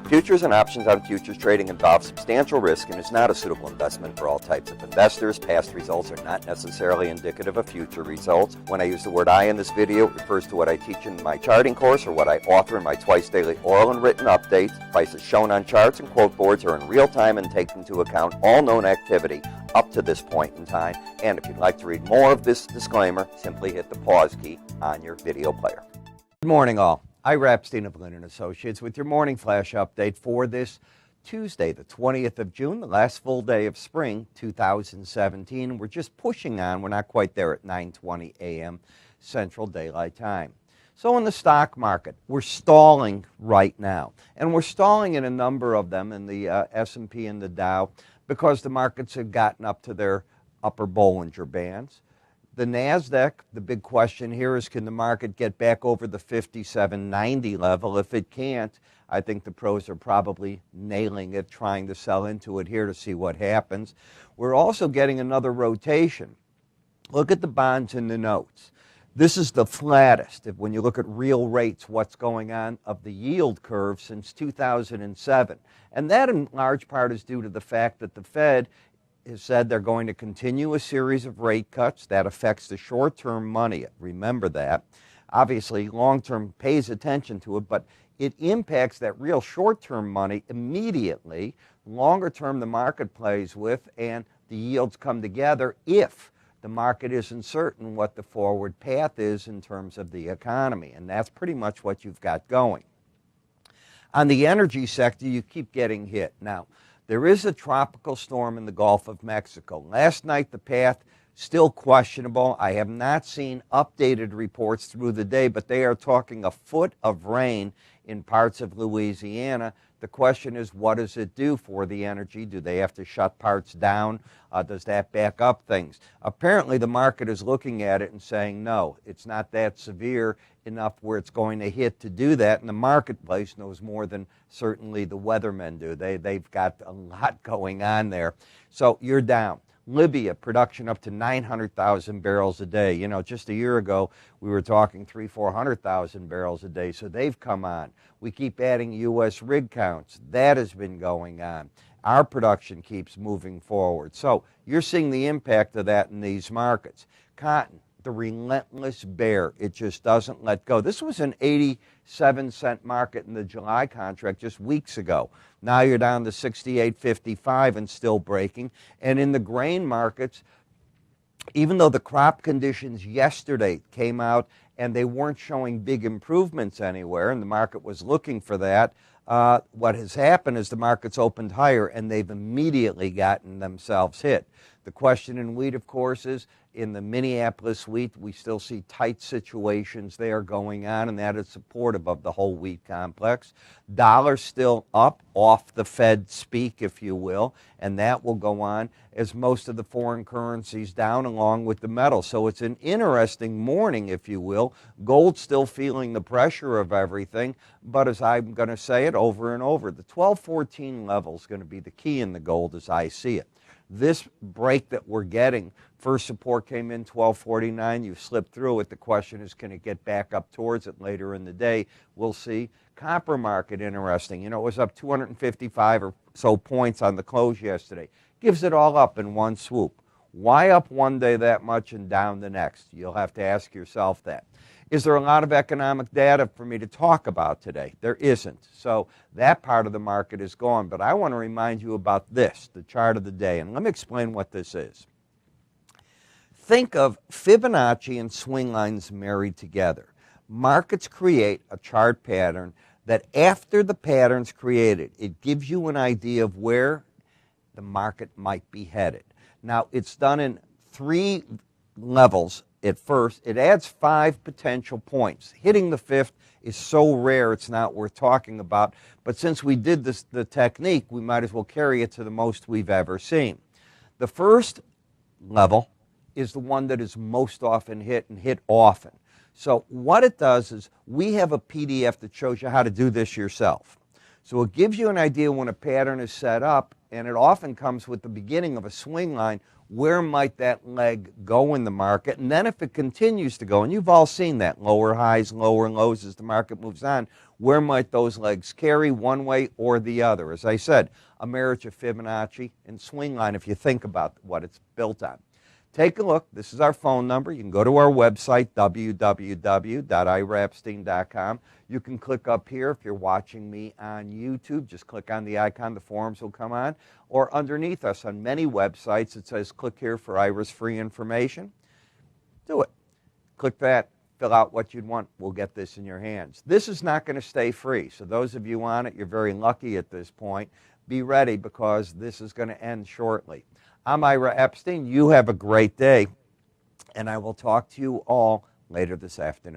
Futures and options on futures trading involve substantial risk and is not a suitable investment for all types of investors. Past results are not necessarily indicative of future results. When I use the word I in this video, it refers to what I teach in my charting course or what I author in my twice daily oral and written updates. Prices shown on charts and quote boards are in real time and take into account all known activity up to this point in time. And if you'd like to read more of this disclaimer, simply hit the pause key on your video player. Good morning, all. Ira Epstein of Lynn & Associates with your morning flash update for this Tuesday, the 20th of June, the last full day of spring 2017. We're just pushing on. We're not quite there at 9:20 a.m. Central Daylight Time. So in the stock market, we're stalling right now. And we're stalling in a number of them in the S&P and the Dow because the markets have gotten up to their upper Bollinger Bands. The NASDAQ, the big question here is, can the market get back over the 5790 level? If it can't, I think the pros are probably nailing it, trying to sell into it here to see what happens. We're also getting another rotation. Look at the bonds and the notes. This is the flattest, when you look at real rates, what's going on of the yield curve since 2007. And that in large part is due to the fact that the Fed has said they're going to continue a series of rate cuts. That affects the short-term money. Remember that. Obviously, long-term pays attention to it, but it impacts that real short-term money immediately. Longer-term, the market plays with, and the yields come together if the market isn't certain what the forward path is in terms of the economy, and that's pretty much what you've got going. On the energy sector, you keep getting hit. Now, there is a tropical storm in the Gulf of Mexico. Last night, the path still questionable. I have not seen updated reports through the day, but they are talking a foot of rain in parts of Louisiana. The question is, what does it do for the energy? Do they have to shut parts down? Does that back up things? Apparently, the market is looking at it and saying, no, it's not that severe enough where it's going to hit to do that, and the marketplace knows more than certainly the weathermen do. They've got a lot going on there. So you're down. Libya, production up to 900,000 barrels a day. You know, just a year ago, we were talking 400,000 barrels a day, so they've come on. We keep adding U.S. rig counts. That has been going on. Our production keeps moving forward. So you're seeing the impact of that in these markets. Cotton, the relentless bear. It just doesn't let go. This was an 87-cent market in the July contract just weeks ago. Now you're down to 68.55 and still breaking. And in the grain markets, even though the crop conditions yesterday came out and they weren't showing big improvements anywhere, and the market was looking for that, what has happened is the market's opened higher and they've immediately gotten themselves hit. The question in wheat, of course, is in the Minneapolis wheat, we still see tight situations there going on, and that is supportive of the whole wheat complex. Dollar still up off the Fed speak, if you will, and that will go on as most of the foreign currencies down along with the metal. So it's an interesting morning, if you will. Gold still feeling the pressure of everything, but as I'm going to say it over and over, the 1214 level is going to be the key in the gold as I see it. This break that we're getting, first support came in 1249. You slipped through it. The question is, can it get back up towards it later in the day? We'll see. Copper market, interesting. You know, it was up 255 or so points on the close yesterday. Gives it all up in one swoop. Why up one day that much and down the next? You'll have to ask yourself that. Is there a lot of economic data for me to talk about today? There isn't. So that part of the market is gone. But I want to remind you about this, the chart of the day. And let me explain what this is. Think of Fibonacci and swing lines married together. Markets create a chart pattern that after the pattern's created, it gives you an idea of where the market might be headed. Now, it's done in 3 levels. At first, it adds 5 potential points. Hitting the 5th is so rare it's not worth talking about, but since we did the technique, we might as well carry it to the most we've ever seen. The first level is the one that is most often hit and hit often. So what it does is we have a PDF that shows you how to do this yourself. So it gives you an idea when a pattern is set up, and it often comes with the beginning of a swing line, where might that leg go in the market? And then if it continues to go, and you've all seen that, lower highs, lower lows as the market moves on, where might those legs carry one way or the other? As I said, a marriage of Fibonacci and swing line if you think about what it's built on. Take a look. This is our phone number. You can go to our website, www.iraepstein.com. You can click up here if you're watching me on YouTube. Just click on the icon. The forums will come on. Or underneath us on many websites, it says click here for Ira's free information. Do it. Click that. Fill out what you'd want. We'll get this in your hands. This is not going to stay free. So those of you on it, you're very lucky at this point. Be ready because this is going to end shortly. I'm Ira Epstein. You have a great day, and I will talk to you all later this afternoon.